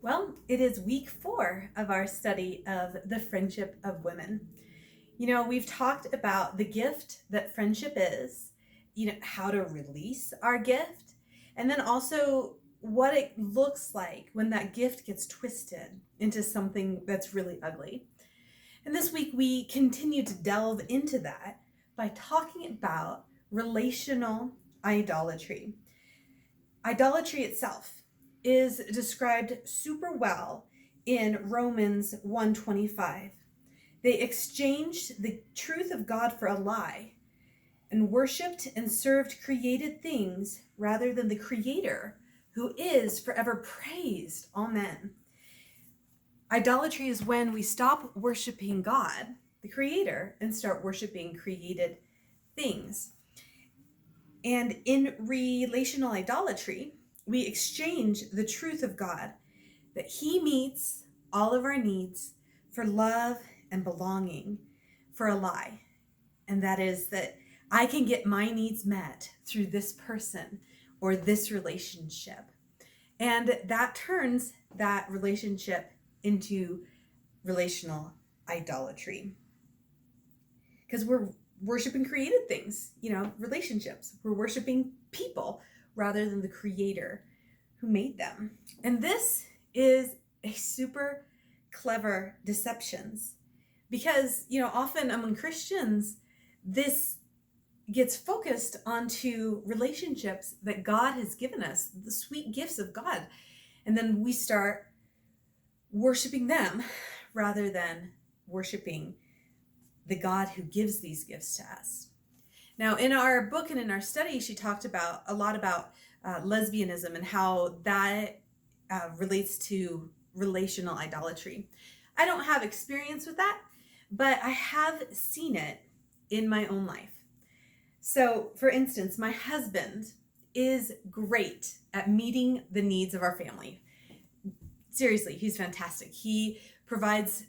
Well, it is week 4 of our study of the friendship of women. We've talked about the gift that friendship is, how to release our gift, and then also what it looks like when that gift gets twisted into something that's really ugly. And this week we continue to delve into that by talking about relational idolatry. Idolatry itself is described super well in Romans 1:25. They exchanged the truth of God for a lie and worshiped and served created things rather than the creator who is forever praised. Amen. Idolatry is when we stop worshiping God, the creator, and start worshiping created things. And in relational idolatry, we exchange the truth of God, that He meets all of our needs for love and belonging, for a lie. And that is that I can get my needs met through this person or this relationship. And that turns that relationship into relational idolatry. Because we're worshiping created things, relationships. We're worshiping people rather than the creator who made them. And this is a super clever deceptions because, often among Christians, this gets focused onto relationships that God has given us, the sweet gifts of God. And then we start worshiping them rather than worshiping the God who gives these gifts to us. Now, in our book and in our study, she talked a lot about lesbianism and how that relates to relational idolatry. I don't have experience with that, but I have seen it in my own life. So, for instance, my husband is great at meeting the needs of our family. Seriously, he's fantastic. He provides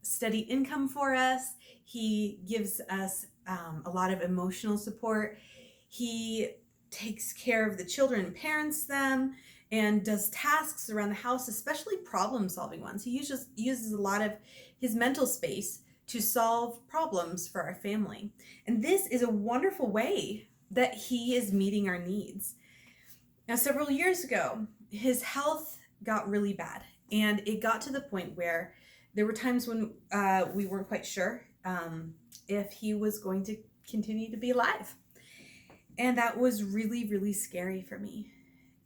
steady income for us. He gives us a lot of emotional support. He takes care of the children and parents them and does tasks around the house, especially problem-solving ones. He uses a lot of his mental space to solve problems for our family. And this is a wonderful way that he is meeting our needs. Now, several years ago, his health got really bad, and it got to the point where there were times when we weren't quite sure if he was going to continue to be alive. And that was really, really scary for me.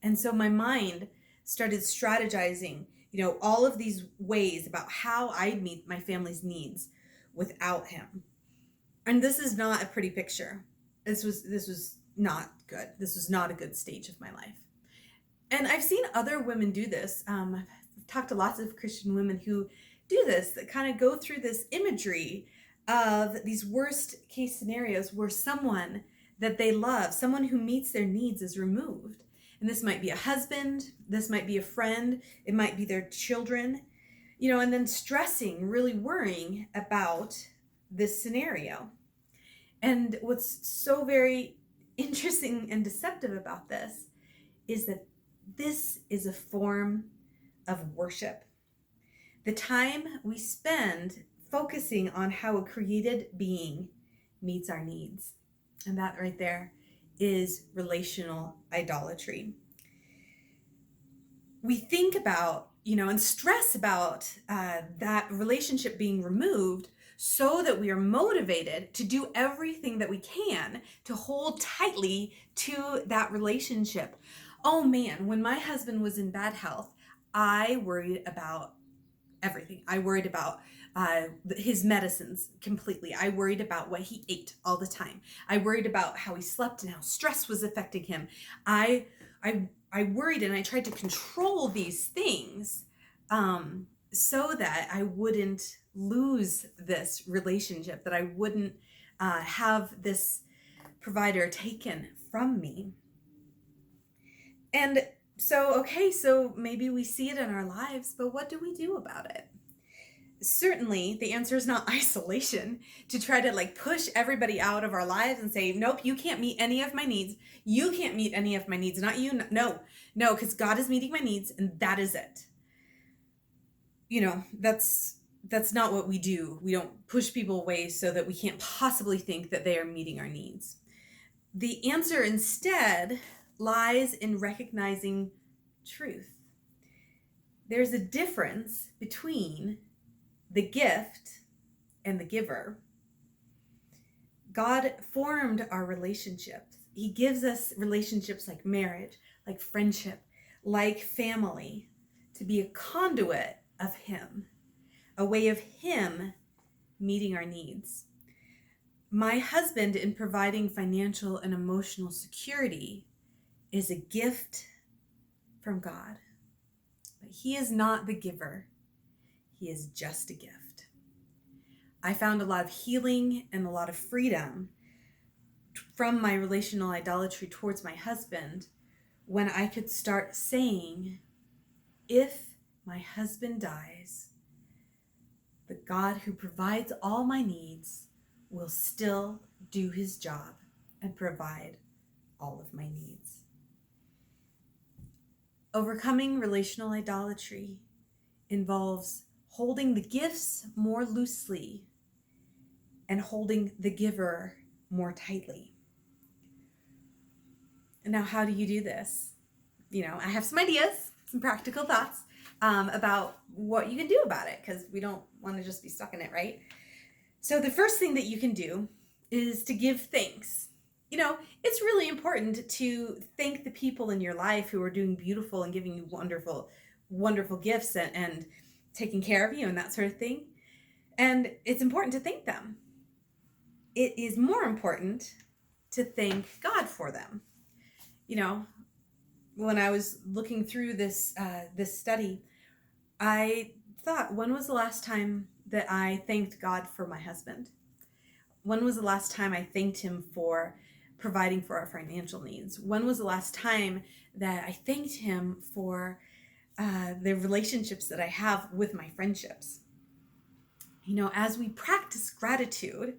And so my mind started strategizing, all of these ways about how I'd meet my family's needs without him. And this is not a pretty picture. This was not good. This was not a good stage of my life. And I've seen other women do this. I've talked to lots of Christian women who do this, that kind of go through this imagery of these worst case scenarios where someone that they love, someone who meets their needs, is removed. And this might be a husband, this might be a friend, it might be their children, and then stressing, really worrying about this scenario. And what's so very interesting and deceptive about this is that this is a form of worship. The time we spend focusing on how a created being meets our needs. And that right there is relational idolatry. We think about, and stress about that relationship being removed so that we are motivated to do everything that we can to hold tightly to that relationship. Oh man, when my husband was in bad health, I worried about everything. I worried about his medicines completely. I worried about what he ate all the time. I worried about how he slept and how stress was affecting him. I worried and I tried to control these things so that I wouldn't lose this relationship, that I wouldn't have this provider taken from me. And so maybe we see it in our lives, but what do we do about it? Certainly, the answer is not isolation, to try to push everybody out of our lives and say, nope, you can't meet any of my needs. You can't meet any of my needs, not you. No, because God is meeting my needs and that is it. that's not what we do. We don't push people away so that we can't possibly think that they are meeting our needs. The answer instead lies in recognizing truth. There's a difference between the gift and the giver. God formed our relationships. He gives us relationships like marriage, like friendship, like family, to be a conduit of Him, a way of Him meeting our needs. My husband, in providing financial and emotional security, is a gift from God. But He is not the giver. He is just a gift. I found a lot of healing and a lot of freedom from my relational idolatry towards my husband when I could start saying, if my husband dies, the God who provides all my needs will still do His job and provide all of my needs. Overcoming relational idolatry involves holding the gifts more loosely and holding the giver more tightly. And now, how do you do this? I have some ideas, some practical thoughts about what you can do about it, because we don't want to just be stuck in it, right? So the first thing that you can do is to give thanks. It's really important to thank the people in your life who are doing beautiful and giving you wonderful, wonderful gifts and taking care of you and that sort of thing. And it's important to thank them. It is more important to thank God for them. When I was looking through this study, I thought, when was the last time that I thanked God for my husband? When was the last time I thanked Him for providing for our financial needs? When was the last time that I thanked Him for the relationships that I have with my friendships? As we practice gratitude,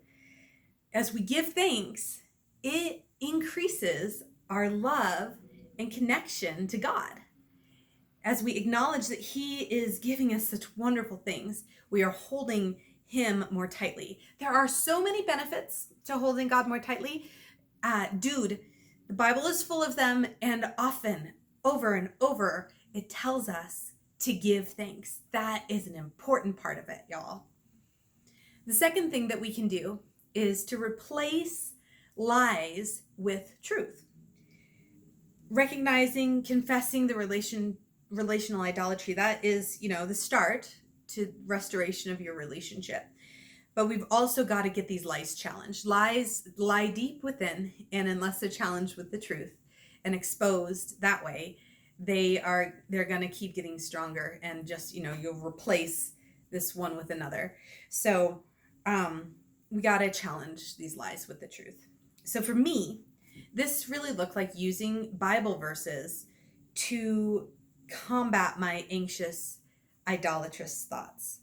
as we give thanks, it increases our love and connection to God. As we acknowledge that He is giving us such wonderful things, we are holding Him more tightly. There are so many benefits to holding God more tightly. The Bible is full of them, and often, over and over, it tells us to give thanks. That is an important part of it, y'all. The second thing that we can do is to replace lies with truth. Recognizing, confessing the relational idolatry, that is, the start to restoration of your relationship. But we've also got to get these lies challenged. Lies lie deep within, and unless they're challenged with the truth and exposed that way, they're going to keep getting stronger, and just, you'll replace this one with another. So we got to challenge these lies with the truth. So for me, this really looked like using Bible verses to combat my anxious, idolatrous thoughts.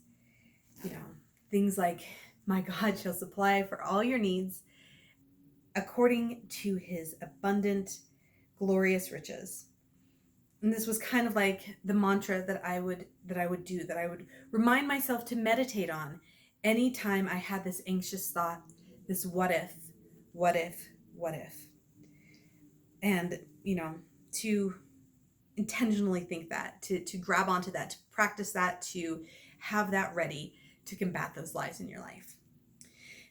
Things like, my God shall supply for all your needs according to His abundant, glorious riches. And this was kind of like the mantra that I would remind myself to meditate on anytime I had this anxious thought, this what if. And, to intentionally think that, to grab onto that, to practice that, to have that ready to combat those lies in your life.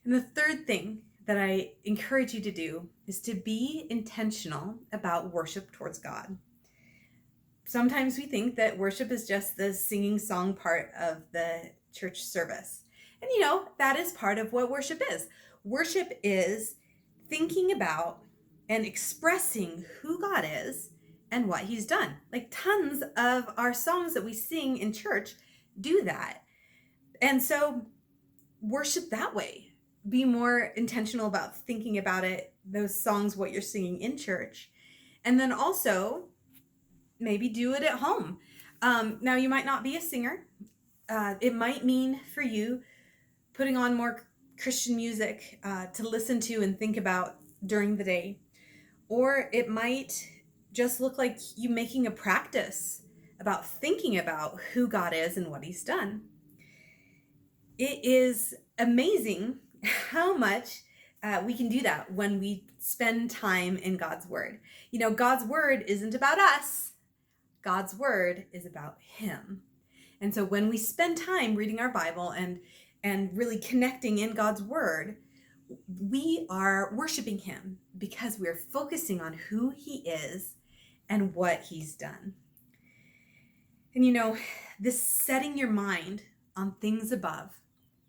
And the third thing that I encourage you to do is to be intentional about worship towards God. Sometimes we think that worship is just the singing song part of the church service. And that is part of what worship is. Worship is thinking about and expressing who God is and what He's done. Like, tons of our songs that we sing in church do that. And so worship that way. Be more intentional about thinking about it, those songs, what you're singing in church. And then also maybe do it at home. Now, you might not be a singer. It might mean for you putting on more Christian music to listen to and think about during the day. Or it might just look like you making a practice about thinking about who God is and what he's done. It is amazing how much we can do that when we spend time in God's word. You know, God's word isn't about us. God's word is about him. And so when we spend time reading our Bible and really connecting in God's word, we are worshiping him because we're focusing on who he is and what he's done. And you know, this setting your mind on things above,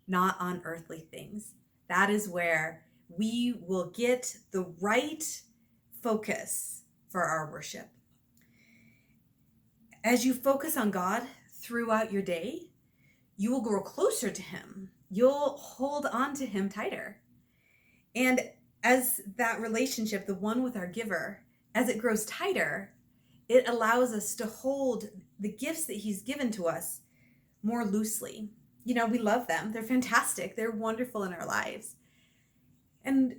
not on earthly things, that is where we will get the right focus for our worship. As you focus on God throughout your day, you will grow closer to him. You'll hold on to him tighter. And as that relationship, the one with our giver, as it grows tighter, it allows us to hold the gifts that he's given to us more loosely. You know, we love them. They're fantastic. They're wonderful in our lives. And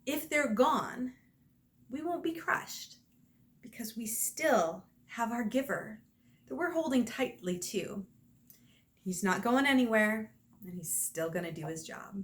if they're gone, we won't be crushed because we still have our giver that we're holding tightly to. He's not going anywhere, and he's still going to do his job.